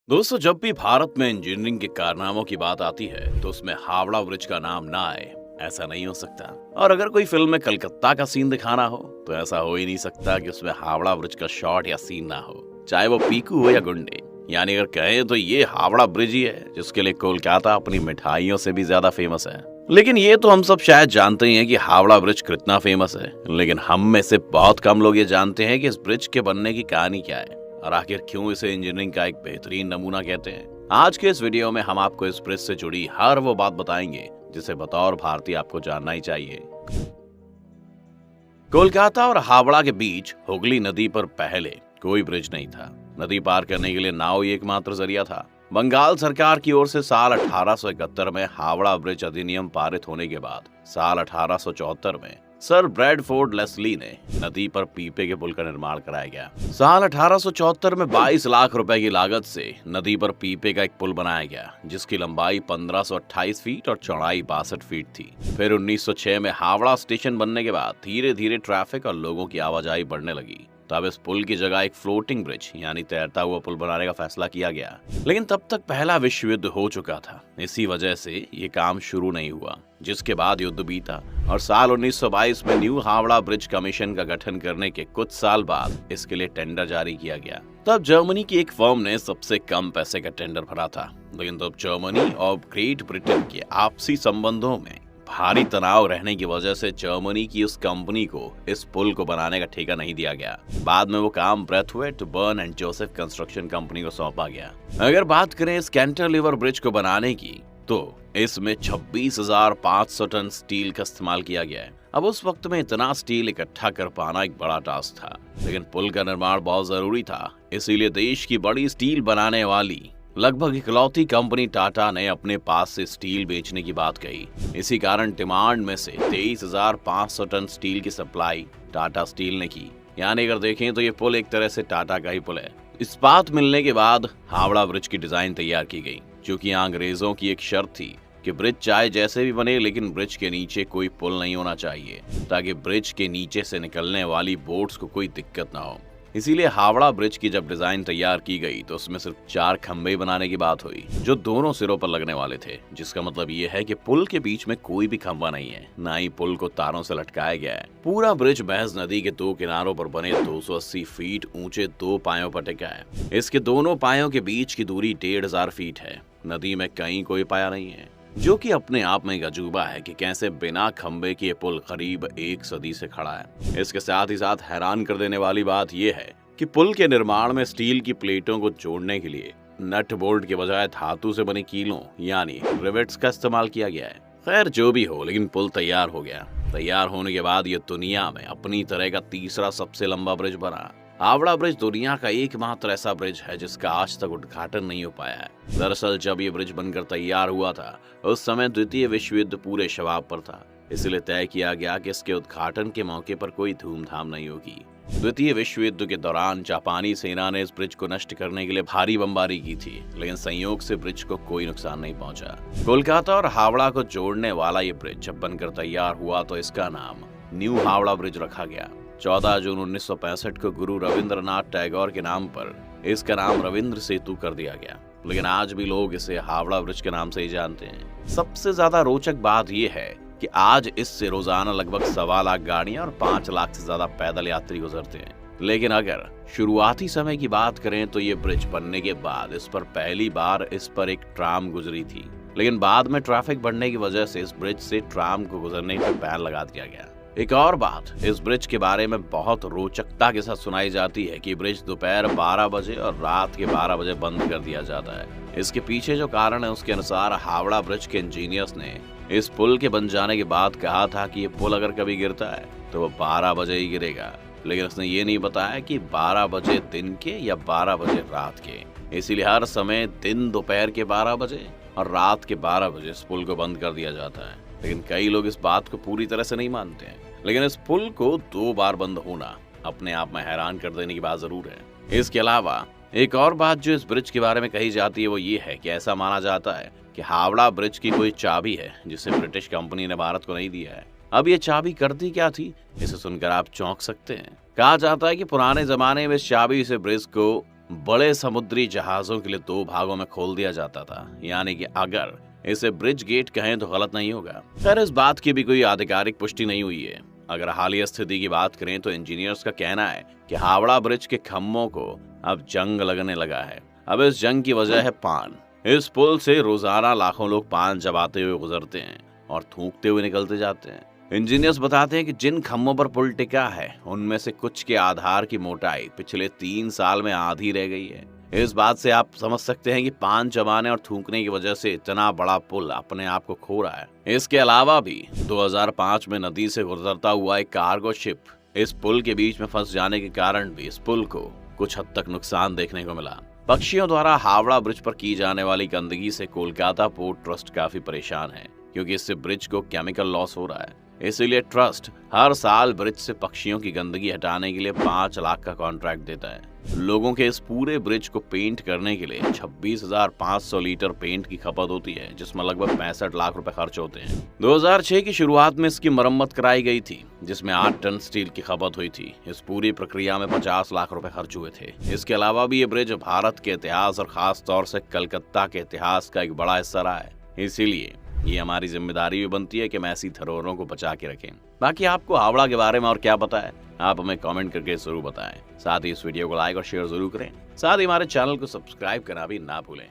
दोस्तों, जब भी भारत में इंजीनियरिंग के कारनामों की बात आती है तो उसमें हावड़ा ब्रिज का नाम ना आए ऐसा नहीं हो सकता। और अगर कोई फिल्म में कलकत्ता का सीन दिखाना हो तो ऐसा हो ही नहीं सकता कि उसमें हावड़ा ब्रिज का शॉट या सीन ना हो, चाहे वो पीकू हो या गुंडे। यानी अगर कहें तो ये हावड़ा ब्रिज ही है जिसके लिए कोलकाता अपनी मिठाइयों से भी ज्यादा फेमस है। लेकिन ये तो हम सब शायद जानते ही हैं कि हावड़ा ब्रिज कितना फेमस है, लेकिन हम में से बहुत कम लोग ये जानते हैं कि इस ब्रिज के बनने की कहानी क्या है और आखिर क्यों इसे इंजीनियरिंग का एक बेहतरीन नमूना कहते हैं। आज के इस वीडियो में हम आपको इस ब्रिज से जुड़ी हर वो बात बताएंगे जिसे बतौर भारतीय आपको जानना ही चाहिए। कोलकाता और हावड़ा के बीच हुगली नदी पर पहले कोई ब्रिज नहीं था। नदी पार करने के लिए नाव ही एकमात्र जरिया था। बंगाल सरकार की ओर से साल 1871 में हावड़ा ब्रिज अधिनियम पारित होने के बाद साल 1874 में सर ब्रैडफोर्ड लेस्ली ने नदी पर पीपे के पुल का निर्माण कराया गया। साल 1874 में 22 लाख रुपए की लागत से नदी पर पीपे का एक पुल बनाया गया जिसकी लंबाई 1528 फीट और चौड़ाई 62 फीट थी। फिर 1906 में हावड़ा स्टेशन बनने के बाद धीरे धीरे ट्रैफिक और लोगों की आवाजाही बढ़ने लगी। तब इस पुल की जगह एक फ्लोटिंग ब्रिज यानी तैरता हुआ पुल बनाने का फैसला किया गया। लेकिन तब तक पहला विश्व युद्ध हो चुका था, इसी वजह से ये काम शुरू नहीं हुआ, जिसके बाद युद्ध बीता और साल 1922 में न्यू हावड़ा ब्रिज कमीशन का गठन करने के कुछ साल बाद इसके लिए टेंडर जारी किया गया। तब जर्मनी की एक फर्म ने सबसे कम पैसे का टेंडर भरा था, लेकिन तब जर्मनी और ग्रेट ब्रिटेन के आपसी संबंधों में भारी तनाव रहने की वजह से जर्मनी की उस कंपनी को इस पुल को बनाने का ठेका नहीं दिया गया। बाद में वो काम Braithwaite, Burn and Joseph construction company को सौंपा गया। अगर बात करें इस कैंटिलीवर ब्रिज को बनाने की तो इसमें 26,500 टन स्टील का इस्तेमाल किया गया है। अब उस वक्त में इतना स्टील इकट्ठा कर पाना एक बड़ा टास्क था, लेकिन पुल का निर्माण बहुत जरूरी था, इसीलिए देश की बड़ी स्टील बनाने वाली लगभग इकलौती कंपनी टाटा ने अपने पास से स्टील बेचने की बात कही। इसी कारण डिमांड में से 23,500 टन स्टील की सप्लाई टाटा स्टील ने की। यानी अगर देखें तो ये पुल एक तरह से टाटा का ही पुल है। इस्पात मिलने के बाद हावड़ा ब्रिज की डिजाइन तैयार की गई, क्योंकि यहाँ अंग्रेजों की एक शर्त थी कि ब्रिज चाहे जैसे भी बने लेकिन ब्रिज के नीचे कोई पुल नहीं होना चाहिए, ताकि ब्रिज के नीचे से निकलने वाली बोट्स को कोई दिक्कत ना हो। इसीलिए हावड़ा ब्रिज की जब डिजाइन तैयार की गई तो उसमें सिर्फ 4 खंभे बनाने की बात हुई जो दोनों सिरों पर लगने वाले थे, जिसका मतलब ये है कि पुल के बीच में कोई भी खंभा नहीं है, ना ही पुल को तारों से लटकाया गया है। पूरा ब्रिज महज नदी के 2 किनारों पर बने 280 फीट ऊंचे 2 पायों पर टिका है। इसके दोनों पायों के बीच की दूरी 1,500 फीट है। नदी में कहीं कोई पाया नहीं है, जो कि अपने आप में एक अजूबा है कि कैसे बिना खंबे के पुल करीब 1 सदी से खड़ा है। इसके साथ ही साथ हैरान कर देने वाली बात यह है कि पुल के निर्माण में स्टील की प्लेटों को जोड़ने के लिए नट बोल्ट के बजाय धातु से बने कीलों यानी रिवेट्स का इस्तेमाल किया गया है। खैर जो भी हो, लेकिन पुल तैयार हो गया। तैयार होने के बाद ये दुनिया में अपनी तरह का तीसरा सबसे लंबा ब्रिज बना। हावड़ा ब्रिज दुनिया का एकमात्र ऐसा ब्रिज है जिसका आज तक उद्घाटन नहीं हो पाया है। दरअसल जब ये ब्रिज बनकर तैयार हुआ था उस समय द्वितीय विश्व युद्ध पूरे शबाब पर था, इसलिए तय किया गया कि इसके उद्घाटन के मौके पर कोई धूमधाम नहीं होगी। द्वितीय विश्व युद्ध के दौरान जापानी सेना ने इस ब्रिज को नष्ट करने के लिए भारी बमबारी की थी, लेकिन संयोग से ब्रिज को कोई नुकसान नहीं पहुंचा। कोलकाता और हावड़ा को जोड़ने वाला ये ब्रिज जब बनकर तैयार हुआ तो इसका नाम न्यू हावड़ा ब्रिज रखा गया। 14 जून 1965 को गुरु रविंद्रनाथ टैगोर के नाम पर इसका नाम रविंद्र सेतु कर दिया गया, लेकिन आज भी लोग इसे हावड़ा ब्रिज के नाम से ही जानते हैं। सबसे ज्यादा रोचक बात यह है कि आज इससे रोजाना लगभग 1.25 लाख गाड़ियां और 5 लाख से ज्यादा पैदल यात्री गुजरते हैं। लेकिन अगर शुरुआती समय की बात करें तो ये ब्रिज बनने के बाद इस पर पहली बार इस पर एक ट्राम गुजरी थी, लेकिन बाद में ट्रैफिक बढ़ने की वजह से इस ब्रिज से ट्राम को गुजरने पर बैन लगा दिया गया। एक और बात इस ब्रिज के बारे में बहुत रोचकता के साथ सुनाई जाती है कि ब्रिज दोपहर 12 बजे और रात के 12 बजे बंद कर दिया जाता है। इसके पीछे जो कारण है उसके अनुसार हावड़ा ब्रिज के इंजीनियर्स ने इस पुल के बन जाने के बाद कहा था कि ये पुल अगर कभी गिरता है तो वो 12 बजे ही गिरेगा, लेकिन उसने ये नहीं बताया कि 12 बजे दिन के या 12 बजे रात के। इसीलिए हर समय दिन दोपहर के 12 बजे और रात के 12 बजे इस पुल को बंद कर दिया जाता है। लेकिन कई लोग इस बात को पूरी तरह से नहीं मानते हैं, लेकिन इस पुल को 2 बार बंद होना अपने आप में हैरान कर देने की बात जरूर है। इसके अलावा एक और बात जो इस ब्रिज के बारे में कही जाती है वो ये है कि ऐसा माना जाता है कि हावड़ा ब्रिज की कोई चाबी है जिसे ब्रिटिश कंपनी ने भारत को नहीं दिया है। अब ये चाबी करती क्या थी, इसे सुनकर आप चौंक सकते हैं। कहा जाता है कि पुराने जमाने में इस चाबी से ब्रिज को बड़े समुद्री जहाजों के लिए 2 भागों में खोल दिया जाता था, यानी कि अगर इसे ब्रिज गेट कहें तो गलत नहीं होगा। खैर, इस बात की भी कोई आधिकारिक पुष्टि नहीं हुई है। अगर हालिया स्थिति की बात करें तो इंजीनियर्स का कहना है कि हावड़ा ब्रिज के खम्भों को अब जंग लगने लगा है। अब इस जंग की वजह है पान। इस पुल से रोजाना लाखों लोग पान चबाते हुए गुजरते हैं और थूकते हुए निकलते जाते हैं। इंजीनियर्स बताते हैं कि जिन खम्भों पर पुल टिका है उनमें से कुछ के आधार की मोटाई पिछले 3 साल में आधी रह गई है। इस बात से आप समझ सकते हैं कि पान चबाने और थूकने की वजह से इतना बड़ा पुल अपने आप को खो रहा है। इसके अलावा भी 2005 में नदी से गुजरता हुआ एक कार्गो शिप इस पुल के बीच में फंस जाने के कारण भी इस पुल को कुछ हद तक नुकसान देखने को मिला। पक्षियों द्वारा हावड़ा ब्रिज पर की जाने वाली गंदगी से कोलकाता पोर्ट ट्रस्ट काफी परेशान है, क्योंकि इससे ब्रिज को केमिकल लॉस हो रहा है। इसीलिए ट्रस्ट हर साल ब्रिज से पक्षियों की गंदगी हटाने के लिए 5 लाख का कॉन्ट्रैक्ट देता है। लोगों के इस पूरे ब्रिज को पेंट करने के लिए 26,500 लीटर पेंट की खपत होती है, जिसमें लगभग 65 लाख रुपए खर्च होते हैं। 2006 की शुरुआत में इसकी मरम्मत कराई गई थी, जिसमें 8 टन स्टील की खपत हुई थी। इस पूरी प्रक्रिया में 50 लाख रुपए खर्च हुए थे। इसके अलावा भी ये ब्रिज भारत के इतिहास और खास तौर से कलकत्ता के इतिहास का एक बड़ा हिस्सा रहा है। इसीलिए ये हमारी जिम्मेदारी भी बनती है कि हम ऐसी धरोहरों को बचा के रखें। बाकी आपको हावड़ा के बारे में और क्या पता है, आप हमें कमेंट करके जरूर बताएं। साथ ही इस वीडियो को लाइक और शेयर जरूर करें। साथ ही हमारे चैनल को सब्सक्राइब करना भी ना भूलें।